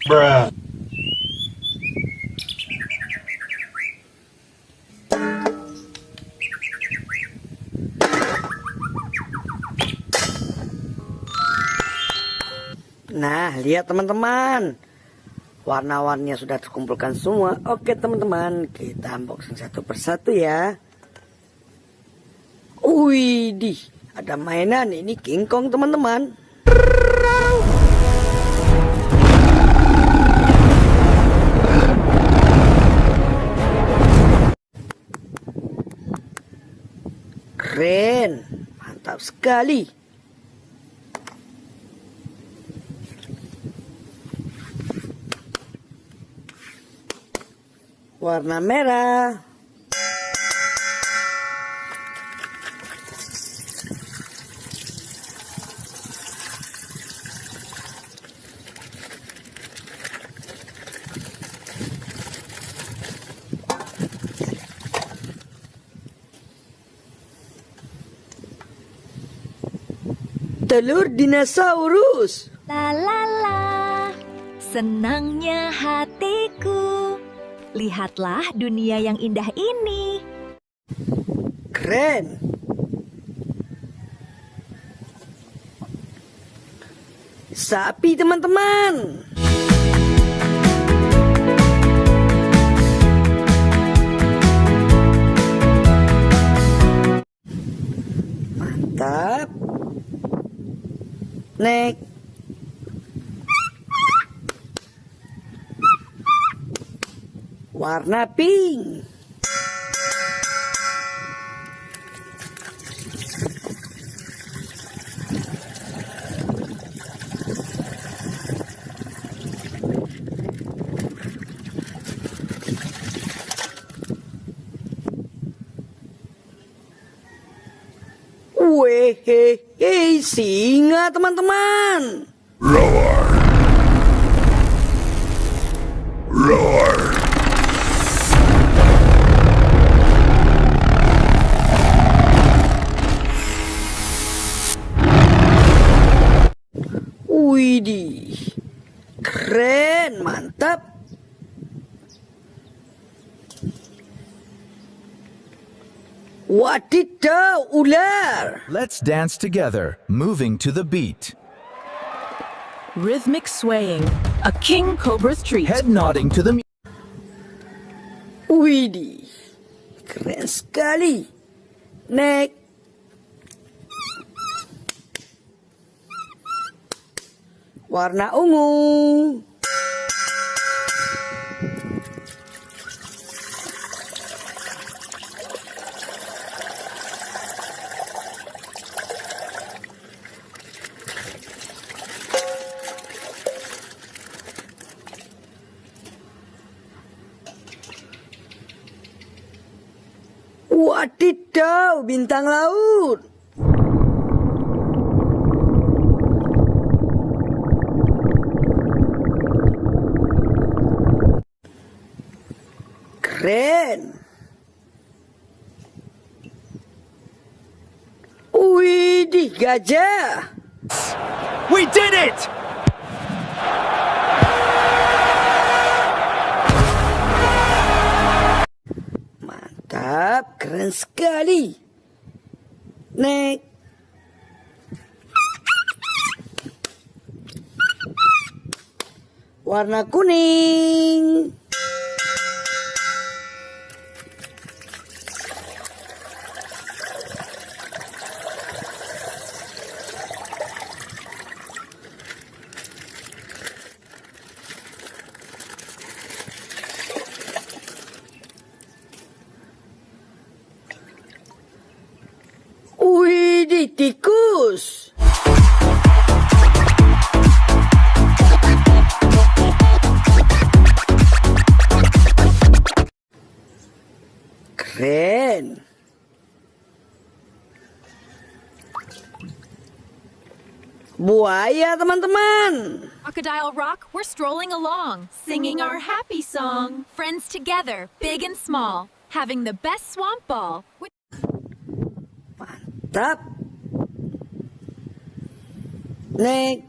Bruh. Nah, lihat teman-teman, warna-warninya sudah terkumpulkan semua. Oke teman-teman, kita unboxing satu persatu ya. Widih, ada mainan. Ini King Kong teman-teman. Keren, mantap sekali. Warna merah. Telur dinosaurus. La la la, senangnya hatiku. Lihatlah dunia yang indah ini. Keren. Sapi teman-teman. Mantap. Next. Warna pink. Wehehe, singa teman-teman. Roar. Roar. Widih, keren, mantap. Wadidaw, ular. Let's dance together, moving to the beat. Rhythmic swaying, a king cobra's treat. Head nodding to the music. Widih, keren sekali. Next. Warna ungu. Wadidaw, bintang laut. Keren. Widih, gajah. We did it! Mantap, keren sekali. Next. Warna kuning. Widih, tikus. Keren. Buaya, teman-teman. Crocodile Rock, we're strolling along, singing our happy song. Friends together, big and small, having the best swamp ball. Mantap. Nek.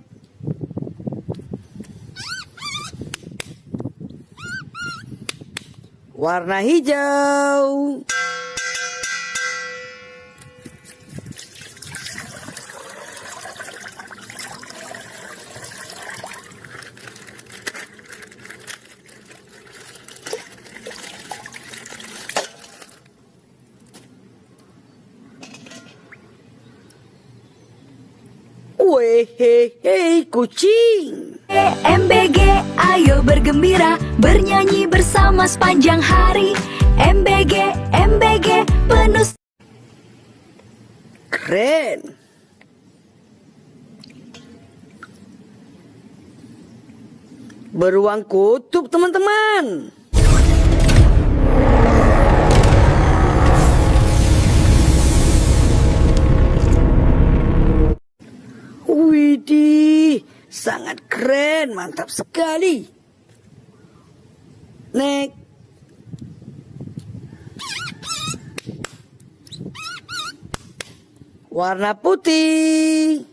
Warna hijau. Wehehe, kucing. MBG, ayo bergembira, bernyanyi bersama sepanjang hari. MBG, MBG, penuh. Keren. Beruang kutub, teman-teman. Widih, sangat keren, mantap sekali. Nek. Warna putih.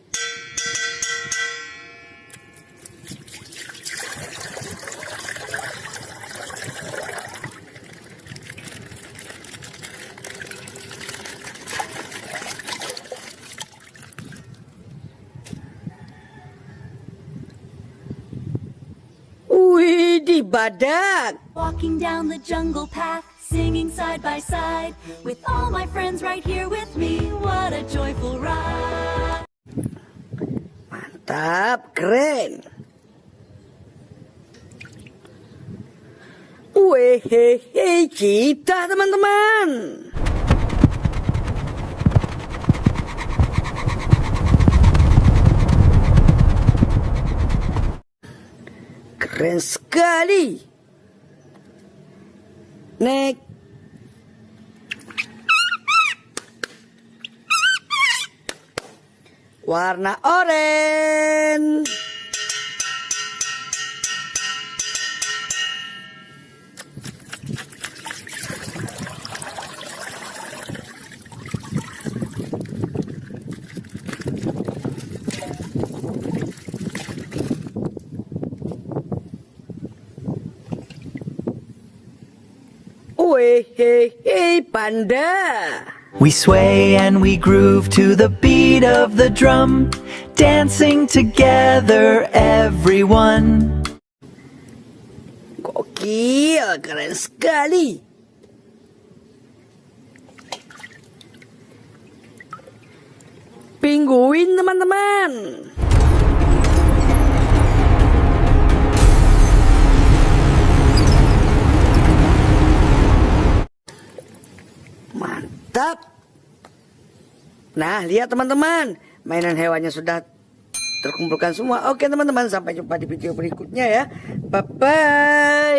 Widih, badak. Walking down the jungle path, singing side by side, with all my friends right here with me. What a joyful ride. Mantap, keren. Wehehe, cipta, teman-teman. Keren sekali. Nek. Warna oranye. Wehehe, panda. We sway and we groove to the beat of the drum, dancing together, everyone. Gokil, keren sekali. Penguin, teman-teman. Mantap. Nah, lihat teman-teman, mainan hewannya sudah terkumpulkan semua. Oke teman-teman, sampai jumpa di video berikutnya ya. Bye-bye.